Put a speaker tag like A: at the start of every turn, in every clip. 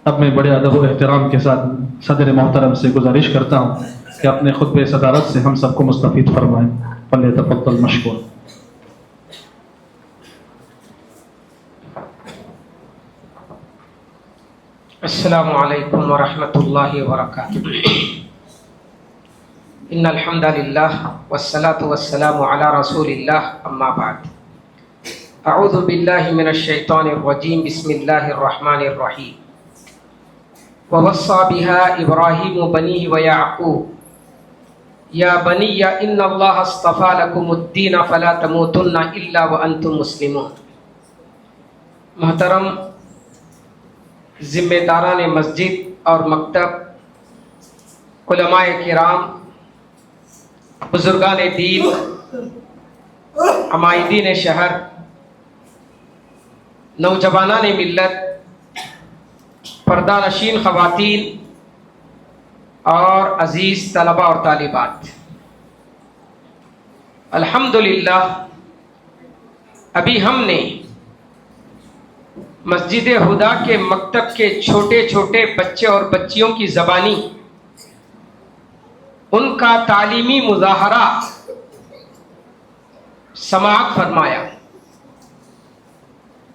A: اب میں بڑے ادب و احترام کے ساتھ صدر محترم سے گزارش کرتا ہوں کہ اپنے خطبہ صدارت سے ہم سب کو مستفید فرمائیں. فلیتفضل مشکور.
B: السلام علیکم ورحمۃ اللہ وبرکاتہ. ان الحمد للہ والصلاة والسلام علی رسول اللہ، اما بعد. اعوذ باللہ من الشیطان الرجیم. بسم اللہ الرحمن الرحیم. ووصى بها ابراہیم بنیہ ویعقوب یا بنی ان اللہ اصطفى لكم الدین فلا تموتن الا وانتم مسلمون. محترم ذمہ داران مسجد اور مکتب، علماء کرام، بزرگان دین، عمائدین شہر، نوجوانان ملت، پردہ نشین خواتین اور عزیز طلباء اور طالبات، الحمدللہ ابھی ہم نے مسجد ہدا کے مکتب کے چھوٹے چھوٹے بچے اور بچیوں کی زبانی ان کا تعلیمی مظاہرہ سماعت فرمایا.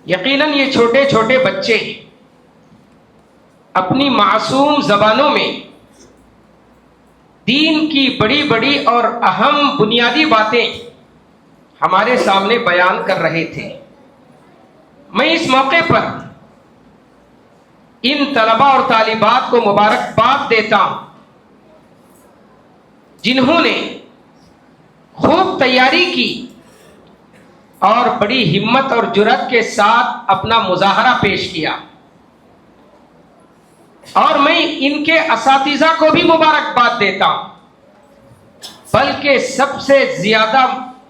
B: یقیناً یہ چھوٹے چھوٹے بچے اپنی معصوم زبانوں میں دین کی بڑی بڑی اور اہم بنیادی باتیں ہمارے سامنے بیان کر رہے تھے. میں اس موقع پر ان طلباء اور طالبات کو مبارکباد دیتا ہوں جنہوں نے خوب تیاری کی اور بڑی ہمت اور جرأت کے ساتھ اپنا مظاہرہ پیش کیا. اور میں ان کے اساتذہ کو بھی مبارکباد دیتا ہوں، بلکہ سب سے زیادہ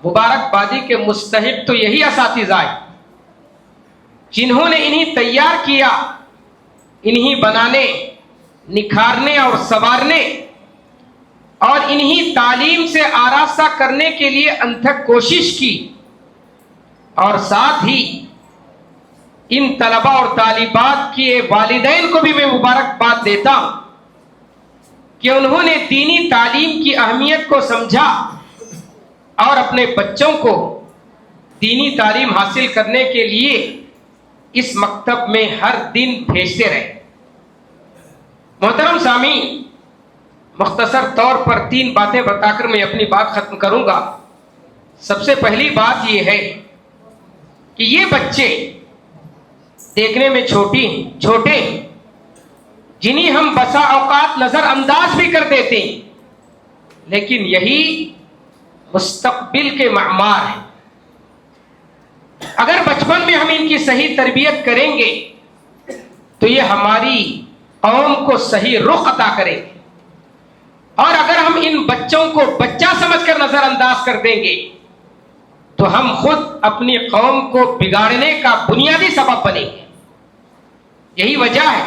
B: مبارکبادی کے مستحق تو یہی اساتذہ ہیں جنہوں نے انہیں تیار کیا، انہیں بنانے، نکھارنے اور سنوارنے اور انہیں تعلیم سے آراستہ کرنے کے لیے انتھک کوشش کی. اور ساتھ ہی ان طلباء اور طالبات کے والدین کو بھی میں مبارکباد دیتا ہوں کہ انہوں نے دینی تعلیم کی اہمیت کو سمجھا اور اپنے بچوں کو دینی تعلیم حاصل کرنے کے لیے اس مکتب میں ہر دن بھیجتے رہے. محترم سامعین، مختصر طور پر 3 باتیں بتا کر میں اپنی بات ختم کروں گا. سب سے پہلی بات یہ ہے کہ یہ بچے دیکھنے میں چھوٹے جنہیں ہم بسا اوقات نظر انداز بھی کر دیتے ہیں، لیکن یہی مستقبل کے معمار ہیں. اگر بچپن میں ہم ان کی صحیح تربیت کریں گے تو یہ ہماری قوم کو صحیح رخ عطا کریں گے، اور اگر ہم ان بچوں کو بچہ سمجھ کر نظر انداز کر دیں گے تو ہم خود اپنی قوم کو بگاڑنے کا بنیادی سبب بنیں گے. یہی وجہ ہے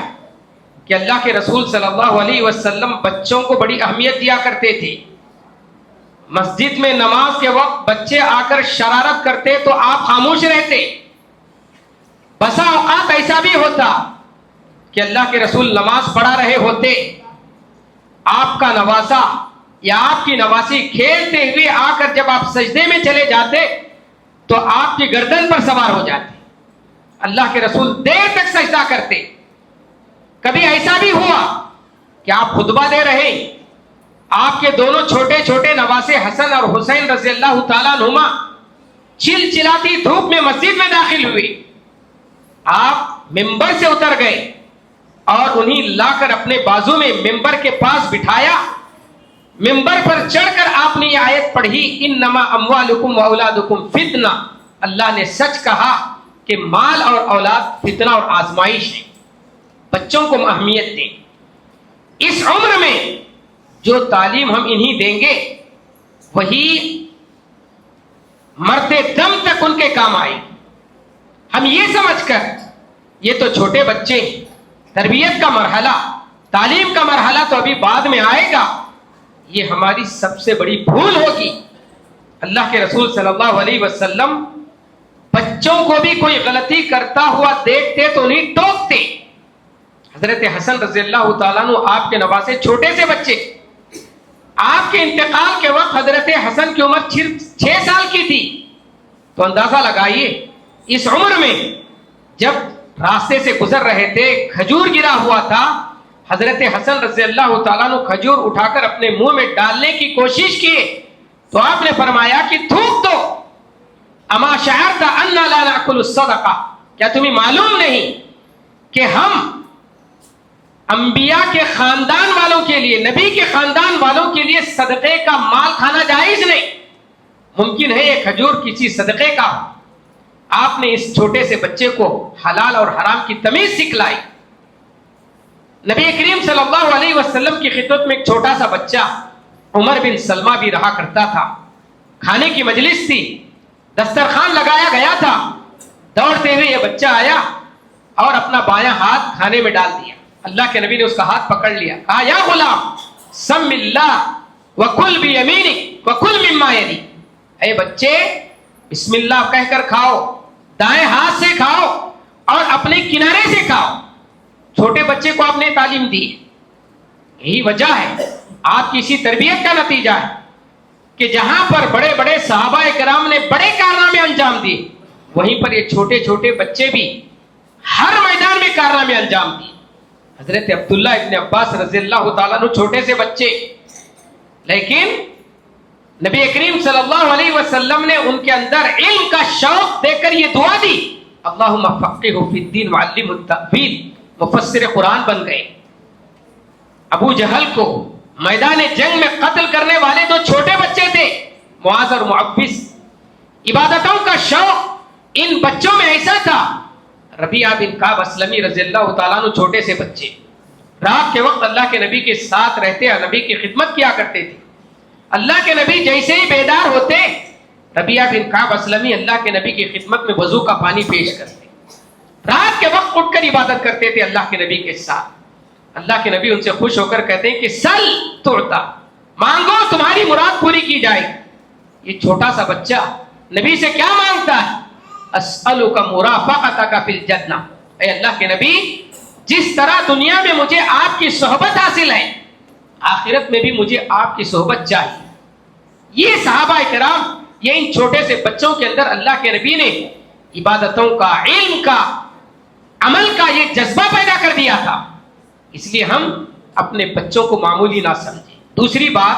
B: کہ اللہ کے رسول صلی اللہ علیہ وسلم بچوں کو بڑی اہمیت دیا کرتے تھے. مسجد میں نماز کے وقت بچے آ کر شرارت کرتے تو آپ خاموش رہتے. بسا اوقات ایسا بھی ہوتا کہ اللہ کے رسول نماز پڑھا رہے ہوتے، آپ کا نواسا یا آپ کی نواسی کھیلتے ہوئے آ کر جب آپ سجدے میں چلے جاتے تو آپ کی گردن پر سوار ہو جاتے. اللہ کے رسول دیر تک سجدہ کرتے. کبھی ایسا بھی ہوا کہ آپ خطبہ دے رہے، آپ کے دونوں چھوٹے چھوٹے نواسے حسن اور حسین رضی اللہ تعالیٰ عنہما چلچلاتی دھوپ میں مسجد میں داخل ہوئے. آپ ممبر سے اتر گئے اور انہیں لا کر اپنے بازو میں ممبر کے پاس بٹھایا. ممبر پر چڑھ کر آپ نے یہ آیت پڑھی، انما اموالکم واولادکم فتنہ. اللہ نے سچ کہا کہ مال اور اولاد فتنہ اور آزمائش ہے. بچوں کو اہمیت دیں. اس عمر میں جو تعلیم ہم انہیں دیں گے وہی مرتے دم تک ان کے کام آئے. ہم یہ سمجھ کر یہ تو چھوٹے بچے، تربیت کا مرحلہ، تعلیم کا مرحلہ تو ابھی بعد میں آئے گا، یہ ہماری سب سے بڑی بھول ہوگی. اللہ کے رسول صلی اللہ علیہ وسلم بچوں کو بھی کوئی غلطی کرتا ہوا دیکھتے تو انہیں ٹوکتے. حضرت حسن رضی اللہ تعالیٰ عنہ آپ کے نواسے چھوٹے سے بچے. آپ کے انتقال کے وقت حضرت حسن کی عمر 6 سال کی تھی. تو اندازہ لگائیے اس عمر میں جب راستے سے گزر رہے تھے کھجور گرا ہوا تھا, حضرت حسن رضی اللہ تعالیٰ عنہ کھجور اٹھا کر اپنے منہ میں ڈالنے کی کوشش کیے تو آپ نے فرمایا کہ تھوک دو. اما شعرت انا لا ناکل الصدقہ, کیا تمہیں معلوم نہیں کہ ہم انبیاء کے خاندان والوں کے لیے, نبی کے خاندان والوں کے لیے صدقے کا مال کھانا جائز نہیں. ممکن ہے یہ کھجور کسی صدقے کا ہو. آپ نے اس چھوٹے سے بچے کو حلال اور حرام کی تمیز سکھلائی. نبی کریم صلی اللہ علیہ وسلم کی خدمت میں ایک چھوٹا سا بچہ عمر بن سلمہ بھی رہا کرتا تھا. کھانے کی مجلس تھی, دسترخوان لگایا گیا تھا, دوڑتے ہوئے یہ بچہ آیا اور اپنا بایاں ہاتھ کھانے میں ڈال دیا. اللہ کے نبی نے اس کا ہاتھ پکڑ لیا, کہا یا غلام سم اللہ وکل بیمینک وکل مما یلی, اے بچے بسم اللہ کہہ کر کھاؤ, دائیں ہاتھ سے کھاؤ اور اپنے کنارے سے کھاؤ. چھوٹے بچے کو آپ نے تعلیم دی. یہی وجہ ہے, آپ کی اسی تربیت کا نتیجہ ہے کہ جہاں پر بڑے بڑے صحابہ کرام نے بڑے کارنامے انجام دیے, وہیں پر یہ چھوٹے چھوٹے بچے بھی ہر میدان میں کارنامے انجام دیے. حضرت عبداللہ ابن عباس رضی اللہ تعالیٰ عنہ چھوٹے سے بچے, لیکن نبی کریم صلی اللہ علیہ وسلم نے ان کے اندر علم کا شوق دے کر یہ دعا دی, اللہم فقہہ فی الدین وعلمہ التأویل, مفسر قرآن بن گئے. ابو جہل کو میدان جنگ میں قتل کرنے والے دو چھوٹے بچے تھے, معاذ اور معوذ. عبادتوں کا شوق ان بچوں میں ایسا تھا. ربیعہ بن کعب اسلمی رضی اللہ تعالیٰ عنہ چھوٹے سے بچے, رات کے وقت اللہ کے نبی کے ساتھ رہتے, نبی کی خدمت کیا کرتے تھے. اللہ کے نبی جیسے ہی بیدار ہوتے, ربیعہ بن کعب اسلمی اللہ کے نبی کی خدمت میں وضو کا پانی پیش کرتے. رات کے وقت اٹھ کر عبادت کرتے تھے اللہ کے نبی کے ساتھ. اللہ کے نبی ان سے خوش ہو کر کہتے ہیں کہ سل تعطیٰ, مانگو تمہاری مراد پوری کی جائے. یہ چھوٹا سا بچہ نبی سے کیا مانگتا ہے, اسألک مرافقتک فی الجنہ, اے اللہ کے نبی جس طرح دنیا میں مجھے آپ کی صحبت حاصل ہے, آخرت میں بھی مجھے آپ کی صحبت چاہیے. یہ صحابہ کرام, یہ ان چھوٹے سے بچوں کے اندر اللہ کے نبی نے عبادتوں کا, علم کا, عمل کا یہ جذبہ پیدا کر دیا تھا. اس لیے ہم اپنے بچوں کو معمولی نہ سمجھیں. دوسری بات,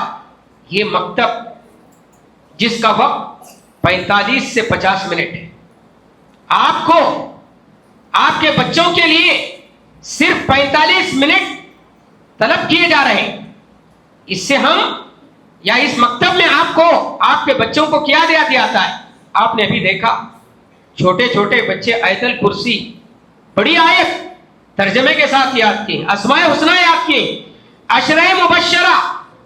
B: یہ مکتب جس کا وقت 45 سے 50 منٹ ہے, آپ کو آپ کے بچوں کے لیے صرف 45 منٹ طلب کیے جا رہے ہیں. اس سے ہم یا اس مکتب میں آپ کو آپ کے بچوں کو کیا دیا جاتا ہے. آپ نے ابھی دیکھا چھوٹے چھوٹے بچے آیت الکرسی بڑی آیت ترجمے کے ساتھ یاد کی, اسماء حسنہ یاد کی, عشرہ مبشرہ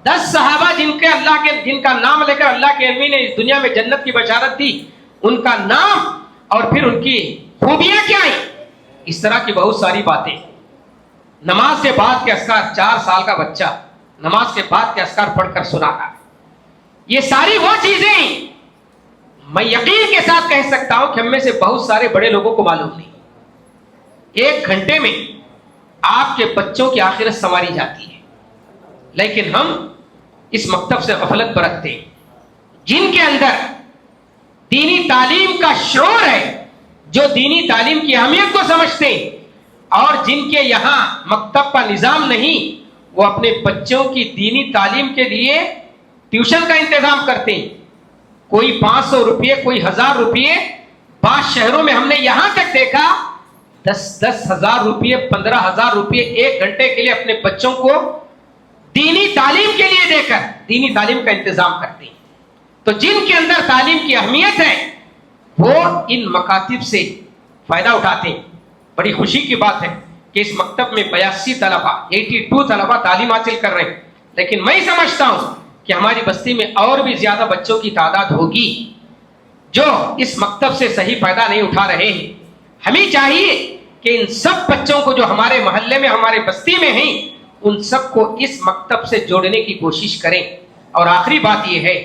B: 10 صحابہ جن کا نام لے کر اللہ کے نبی نے اس دنیا میں جنت کی بشارت دی, ان کا نام اور پھر ان کی خوبیاں کیا ہیں. اس طرح کی بہت ساری باتیں. نماز کے بعد کے اذکار, 4 سال کا بچہ نماز کے بعد کے اذکار پڑھ کر سناتا ہے. یہ ساری وہ چیزیں میں یقین کے ساتھ کہہ سکتا ہوں کہ ہم میں سے بہت سارے بڑے لوگوں کو معلوم نہیں. 1 گھنٹے میں آپ کے بچوں کی آخرت سنواری جاتی ہے, لیکن ہم اس مکتب سے غفلت برتتے ہیں. جن کے اندر دینی تعلیم کا شعور ہے, جو دینی تعلیم کی اہمیت کو سمجھتے ہیں, اور جن کے یہاں مکتب کا نظام نہیں, وہ اپنے بچوں کی دینی تعلیم کے لیے ٹیوشن کا انتظام کرتے ہیں. کوئی 500 روپئے, کوئی 1000 روپئے. بعض شہروں میں ہم نے یہاں تک دیکھا 10,000 روپئے, 15,000 روپئے 1 گھنٹے کے لیے اپنے بچوں کو دینی تعلیم کے لیے دے کر دینی تعلیم کا انتظام کرتے ہیں. تو جن کے اندر تعلیم کی اہمیت ہے وہ ان مکاتب سے فائدہ اٹھاتے ہیں. بڑی خوشی کی بات ہے کہ اس مکتب میں 82 طلبہ 82 طلبہ تعلیم حاصل کر رہے ہیں, لیکن میں سمجھتا ہوں کہ ہماری بستی میں اور بھی زیادہ بچوں کی تعداد ہوگی جو اس مکتب سے صحیح فائدہ نہیں اٹھا رہے ہیں. ہمیں چاہیے کہ ان سب بچوں کو جو ہمارے محلے میں, ہمارے بستی میں ہیں, ان سب کو اس مکتب سے جوڑنے کی کوشش کریں. اور آخری بات یہ ہے,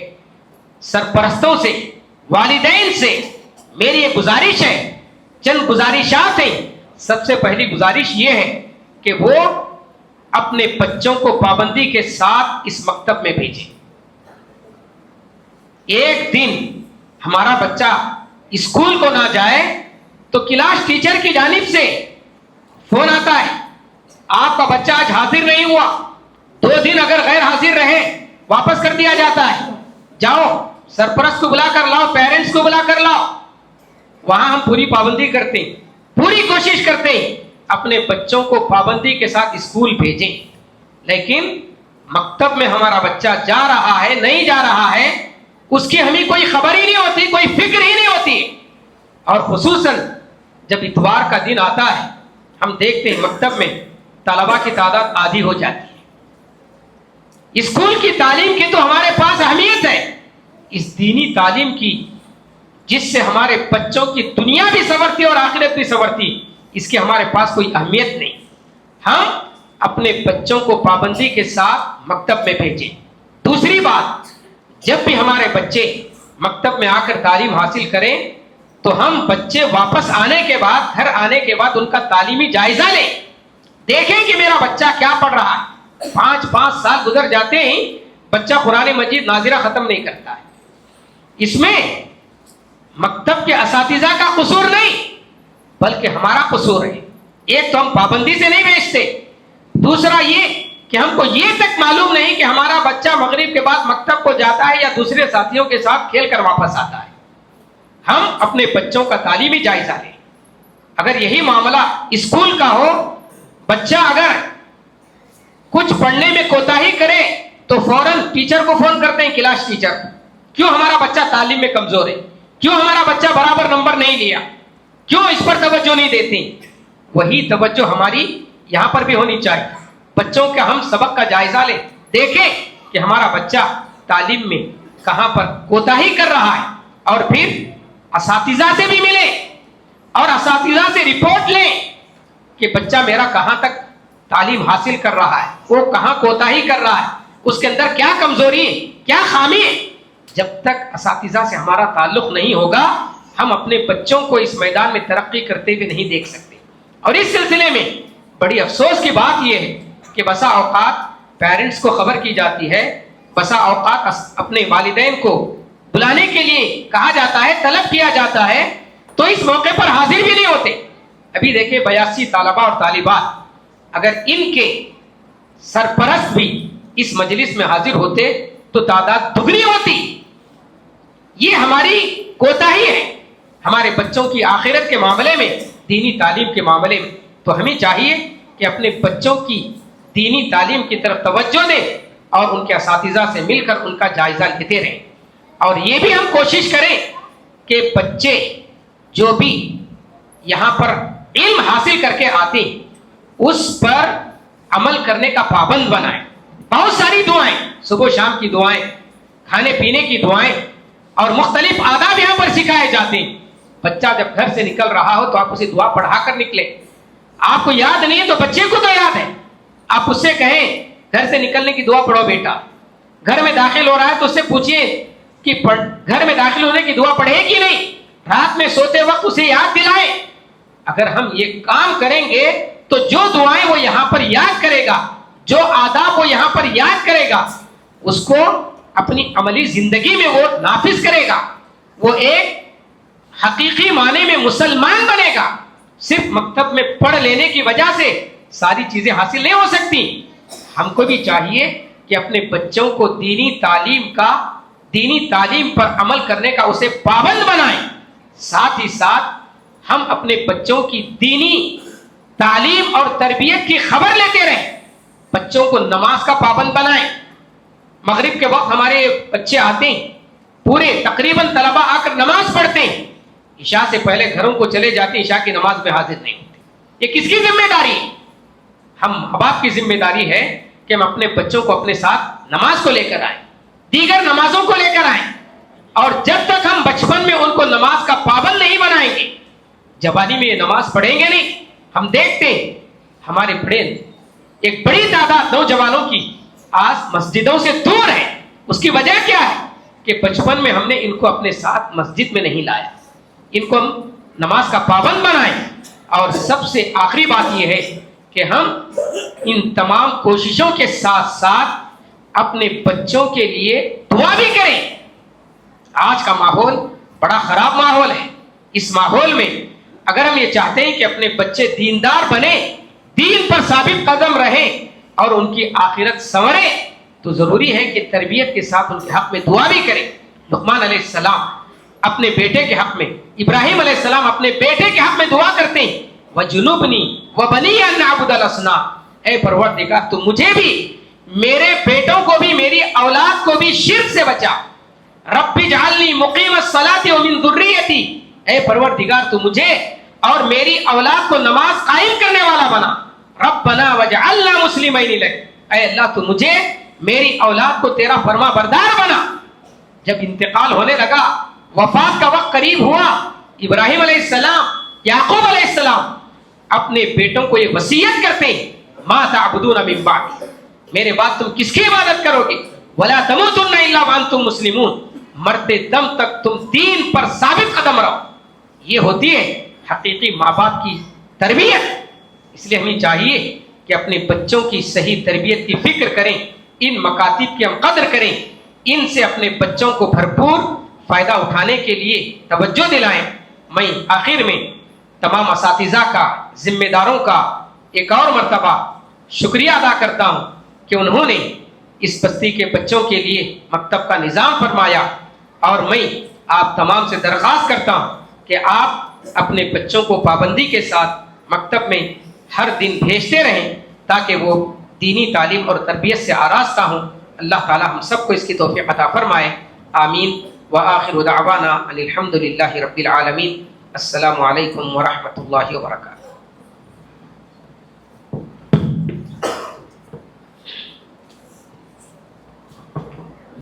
B: سرپرستوں سے, والدین سے میری یہ گزارش ہے, چند گزارشات ہیں. سب سے پہلی گزارش یہ ہے کہ کہ وہ اپنے بچوں کو پابندی کے ساتھ اس مکتب میں بھیجیں. ایک دن ہمارا بچہ اسکول کو نہ جائے تو کلاس ٹیچر کی جانب سے فون آتا ہے, آپ کا بچہ آج حاضر نہیں ہوا, 2 دن اگر غیر حاضر رہے واپس کر دیا جاتا ہے, جاؤ سرپرست کو بلا کر لاؤ, پیرنٹس کو بلا کر لاؤ. وہاں ہم پوری پابندی کرتے ہیں, پوری کوشش کرتے ہیں اپنے بچوں کو پابندی کے ساتھ اسکول بھیجیں, لیکن مکتب میں ہمارا بچہ جا رہا ہے نہیں جا رہا ہے اس کی ہمیں کوئی خبر ہی نہیں ہوتی, کوئی فکر ہی نہیں ہوتی. اور خصوصاً جب اتوار کا دن آتا ہے ہم دیکھتے ہیں مکتب میں طلباء کی تعداد آدھی ہو جاتی ہے. اسکول کی تعلیم کی تو ہمارے پاس اہمیت ہے, اس دینی تعلیم کی جس سے ہمارے بچوں کی دنیا بھی سنورتی اور آخرت بھی سنورتی, اس کی ہمارے پاس کوئی اہمیت نہیں. ہم اپنے بچوں کو پابندی کے ساتھ مکتب میں بھیجیں. دوسری بات, جب بھی ہمارے بچے مکتب میں آ کر تعلیم حاصل کریں تو ہم بچے واپس آنے کے بعد, گھر آنے کے بعد ان کا تعلیمی جائزہ لیں, دیکھیں کہ میرا بچہ کیا پڑھ رہا ہے. 5 سال گزر جاتے ہیں بچہ قرآن مجید ناظرہ ختم نہیں کرتا ہے. اس میں مکتب کے اساتذہ کا قصور نہیں بلکہ ہمارا قصور ہے. ایک تو ہم پابندی سے نہیں بھیجتے, دوسرا یہ کہ ہم کو یہ تک معلوم نہیں کہ ہمارا بچہ مغرب کے بعد مکتب کو جاتا ہے یا دوسرے ساتھیوں کے ساتھ کھیل کر واپس آتا ہے. ہم اپنے بچوں کا تعلیمی جائزہ لیں. اگر یہی معاملہ اسکول کا ہو, بچہ اگر کچھ پڑھنے میں کوتاہی کرے تو فوراً ٹیچر کو فون کرتے ہیں, کلاس ٹیچر, کیوں ہمارا بچہ تعلیم میں کمزور ہے, کیوں ہمارا بچہ برابر نمبر نہیں لیا, کیوں اس پر توجہ نہیں دیتے. وہی توجہ ہماری یہاں پر بھی ہونی چاہیے. بچوں کے ہم سبق کا جائزہ لیں, دیکھیں کہ ہمارا بچہ تعلیم میں کہاں پر کوتاہی کر رہا ہے, اور پھر اساتذہ سے بھی ملیں اور اساتذہ سے رپورٹ لیں کہ بچہ میرا کہاں تک تعلیم حاصل کر رہا ہے, وہ کہاں کوتاہی کر رہا ہے, اس کے اندر کیا کمزوری ہے, کیا خامی ہے. جب تک اساتذہ سے ہمارا تعلق نہیں ہوگا ہم اپنے بچوں کو اس میدان میں ترقی کرتے ہوئے نہیں دیکھ سکتے. اور اس سلسلے میں بڑی افسوس کی بات یہ ہے کہ بسا اوقات پیرنٹس کو خبر کی جاتی ہے, بسا اوقات اپنے والدین کو بلانے کے لیے کہا جاتا ہے, طلب کیا جاتا ہے, تو اس موقع پر حاضر بھی نہیں ہوتے. ابھی دیکھیں 82 طلباء اور طالبات, اگر ان کے سرپرست بھی اس مجلس میں حاضر ہوتے تو تعداد دگنی ہوتی. یہ ہماری کوتاہی ہے ہمارے بچوں کی آخرت کے معاملے میں, دینی تعلیم کے معاملے میں. تو ہمیں چاہیے کہ اپنے بچوں کی دینی تعلیم کی طرف توجہ دیں اور ان کے اساتذہ سے مل کر ان کا جائزہ لیتے رہیں. اور یہ بھی ہم کوشش کریں کہ بچے جو بھی یہاں پر علم حاصل کر کے آتے ہیں اس پر عمل کرنے کا پابند بنائیں. بہت ساری دعائیں, صبح و شام کی دعائیں, کھانے پینے کی دعائیں اور مختلف آداب یہاں پر سکھائے جاتے ہیں. بچہ جب گھر سے نکل رہا ہو تو آپ اسے دعا پڑھا کر نکلیں. آپ کو یاد نہیں ہے تو بچے کو تو یاد ہے, آپ اس سے کہیں گھر سے نکلنے کی دعا پڑھو بیٹا. گھر میں داخل ہو رہا ہے تو اس سے پوچھئے کہ گھر میں داخل ہونے کی دعا پڑھے کہ نہیں, رات میں سوتے وقت اسے یاد دلائیں. اگر ہم یہ کام کریں گے تو جو دعائیں وہ یہاں پر یاد کرے گا, جو آداب وہ یہاں پر یاد کرے گا, اس کو اپنی عملی زندگی میں وہ نافذ کرے گا, وہ ایک حقیقی معنی میں مسلمان بنے گا. صرف مکتب میں پڑھ لینے کی وجہ سے ساری چیزیں حاصل نہیں ہو سکتی. ہم کو بھی چاہیے کہ اپنے بچوں کو دینی تعلیم پر عمل کرنے کا اسے پابند بنائیں. ساتھ ہی ساتھ ہم اپنے بچوں کی دینی تعلیم اور تربیت کی خبر لیتے رہیں. بچوں کو نماز کا پابند بنائیں. مغرب کے وقت ہمارے بچے آتے ہیں, پورے تقریباً طلباء آ کر نماز پڑھتے ہیں, عشاء سے پہلے گھروں کو چلے جاتے ہیں, عشاء کی نماز میں حاضر نہیں ہوتے. یہ کس کی ذمہ داری ہے؟ ہم ماں باپ کی ذمہ داری ہے کہ ہم اپنے بچوں کو اپنے ساتھ نماز کو لے کر آئیں, دیگر نمازوں کو لے کر آئیں. اور جب تک ہم بچپن میں ان کو نماز کا پابند نہیں بنائیں گے, جوانی میں یہ نماز پڑھیں گے نہیں. ہم دیکھتے ہیں ہمارے بڑے ایک بڑی تعداد نوجوانوں کی آج مسجدوں سے دور ہے. اس کی وجہ کیا ہے کہ بچپن میں ہم نے ان کو اپنے ساتھ مسجد میں نہیں لایا. ان کو ہم نماز کا پابند بنائیں. اور سب سے آخری بات یہ ہے کہ ہم ان تمام کوششوں کے ساتھ ساتھ اپنے بچوں کے لیے دعا بھی کریں. آج کا ماحول بڑا خراب ماحول ہے. اس ماحول میں اگر ہم یہ چاہتے ہیں کہ اپنے بچے دیندار بنے, دین پر ثابت قدم رہیں اور ان کی آخرت سنورے, تو ضروری ہے کہ تربیت کے ساتھ ان کے حق میں دعا بھی کریں. لقمان علیہ السلام اپنے بیٹے کے حق میں, ابراہیم علیہ السلام اپنے بیٹے کے حق میں دعا کرتے ہیں, وَجُنُوبْنِي وَبَنِيَّ أَن نَعْبُدَ الْأَصْنَامَ, اے پروردگار تو مجھے بھی, میرے بیٹوں کو بھی, میری اولاد کو بھی شرک سے بچا. رَبِّ اجْعَلْنِي مُقِيمَ الصَّلَاةِ وَمِن ذُرِّيَّتِي, اے پروردگار تو مجھے اور میری اولاد کو نماز قائم کرنے والا بنا. رَبَّنَا وَاجْعَلْنَا مُسْلِمَيْنِ لَكَ, اے اللہ تو مجھے, میری اولاد کو تیرا فرما بردار بنا. جب انتقال ہونے لگا, وفات کا وقت قریب ہوا, ابراہیم علیہ السلام, یعقوب علیہ السلام اپنے بیٹوں کو یہ وصیت کرتے ہیں, ما تعبدون من بعدی, میرے بعد تم کس کی عبادت کرو گے, ولا تموتن الا وانتم مسلمون, مرتے دم تک تم دین پر ثابت قدم رہو. یہ ہوتی ہے حقیقی ماں باپ کی تربیت. اس لیے ہمیں چاہیے کہ اپنے بچوں کی صحیح تربیت کی فکر کریں, ان مکاتب کی ہم قدر کریں, ان سے اپنے بچوں کو بھرپور فائدہ اٹھانے کے لیے توجہ دلائیں. میں آخر میں تمام اساتذہ کا, ذمہ داروں کا ایک اور مرتبہ شکریہ ادا کرتا ہوں کہ انہوں نے اس بستی کے بچوں کے لیے مکتب کا نظام فرمایا, اور میں آپ تمام سے درخواست کرتا ہوں کہ آپ اپنے بچوں کو پابندی کے ساتھ مکتب میں ہر دن بھیجتے رہیں تاکہ وہ دینی تعلیم اور تربیت سے آراستہ ہوں. اللہ تعالی ہم سب کو اس کی توفیق عطا فرمائے. آمین. وآخر دعوانا ان الحمد للہ رب العالمین. السلام علیکم ورحمۃ اللہ وبرکاتہ.